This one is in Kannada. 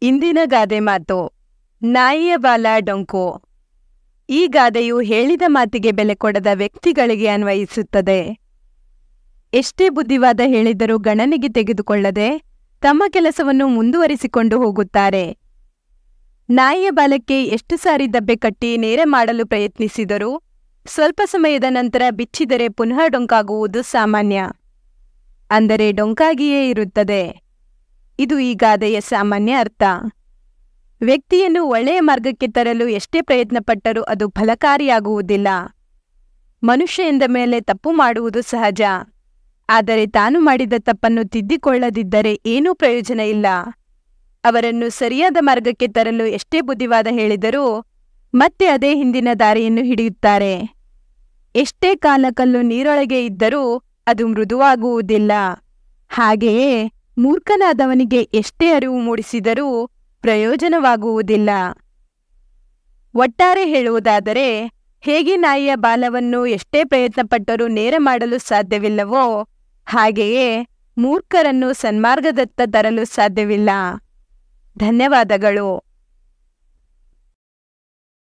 ಇಂದಿನ ಗಾದೆ ಮಾತು. ನಾಯಿಯ ಬಾಲ ಡೊಂಕು. ಈ ಗಾದೆಯು ಹೇಳಿದ ಮಾತಿಗೆ ಬೆಲೆ ಕೊಡದ ವ್ಯಕ್ತಿಗಳಿಗೆ ಅನ್ವಯಿಸುತ್ತದೆ. ಎಷ್ಟೇ ಬುದ್ಧಿವಾದ ಹೇಳಿದರೂ ಗಣನೆಗೆ ತೆಗೆದುಕೊಳ್ಳದೆ ತಮ್ಮ ಕೆಲಸವನ್ನು ಮುಂದುವರಿಸಿಕೊಂಡು ಹೋಗುತ್ತಾರೆ. ನಾಯಿಯ ಬಾಲಕ್ಕೆ ಎಷ್ಟು ಸಾರಿ ದಬ್ಬೆ ಕಟ್ಟಿ ನೇರ ಮಾಡಲು ಪ್ರಯತ್ನಿಸಿದರೂ ಸ್ವಲ್ಪ ಸಮಯದ ನಂತರ ಬಿಚ್ಚಿದರೆ ಪುನಃ ಡೊಂಕಾಗುವುದು ಸಾಮಾನ್ಯ. ಅಂದರೆ ಡೊಂಕಾಗಿಯೇ ಇರುತ್ತದೆ. ಇದು ಈ ಗಾದೆಯ ಸಾಮಾನ್ಯ ಅರ್ಥ. ವ್ಯಕ್ತಿಯನ್ನು ಒಳ್ಳೆಯ ಮಾರ್ಗಕ್ಕೆ ತರಲು ಎಷ್ಟೇ ಪ್ರಯತ್ನಪಟ್ಟರೂ ಅದು ಫಲಕಾರಿಯಾಗುವುದಿಲ್ಲ. ಮನುಷ್ಯ ಎಂದ ಮೇಲೆ ತಪ್ಪು ಮಾಡುವುದು ಸಹಜ. ಆದರೆ ತಾನು ಮಾಡಿದ ತಪ್ಪನ್ನು ತಿದ್ದಿಕೊಳ್ಳದಿದ್ದರೆ ಏನೂ ಪ್ರಯೋಜನ ಇಲ್ಲ. ಅವರನ್ನು ಸರಿಯಾದ ಮಾರ್ಗಕ್ಕೆ ತರಲು ಎಷ್ಟೇ ಬುದ್ಧಿವಾದ ಹೇಳಿದರೂ ಮತ್ತೆ ಅದೇ ಹಿಂದಿನ ದಾರಿಯನ್ನು ಹಿಡಿಯುತ್ತಾರೆ. ಎಷ್ಟೇ ಕಾಲಕಲ್ಲು ನೀರೊಳಗೆ ಇದ್ದರೂ ಅದು ಮೃದುವಾಗುವುದಿಲ್ಲ. ಹಾಗೆಯೇ ಮೂರ್ಖನಾದವನಿಗೆ ಎಷ್ಟೇ ಅರಿವು ಮೂಡಿಸಿದರೂ ಪ್ರಯೋಜನವಾಗುವುದಿಲ್ಲ. ಒಟ್ಟಾರೆ ಹೇಳುವುದಾದರೆ, ಹೇಗೆ ನಾಯಿಯ ಬಾಲವನ್ನು ಎಷ್ಟೇ ಪ್ರಯತ್ನಪಟ್ಟರೂ ನೇರ ಮಾಡಲು ಸಾಧ್ಯವಿಲ್ಲವೋ ಹಾಗೆಯೇ ಮೂರ್ಖರನ್ನು ಸನ್ಮಾರ್ಗದತ್ತ ತರಲು ಸಾಧ್ಯವಿಲ್ಲ. ಧನ್ಯವಾದಗಳು.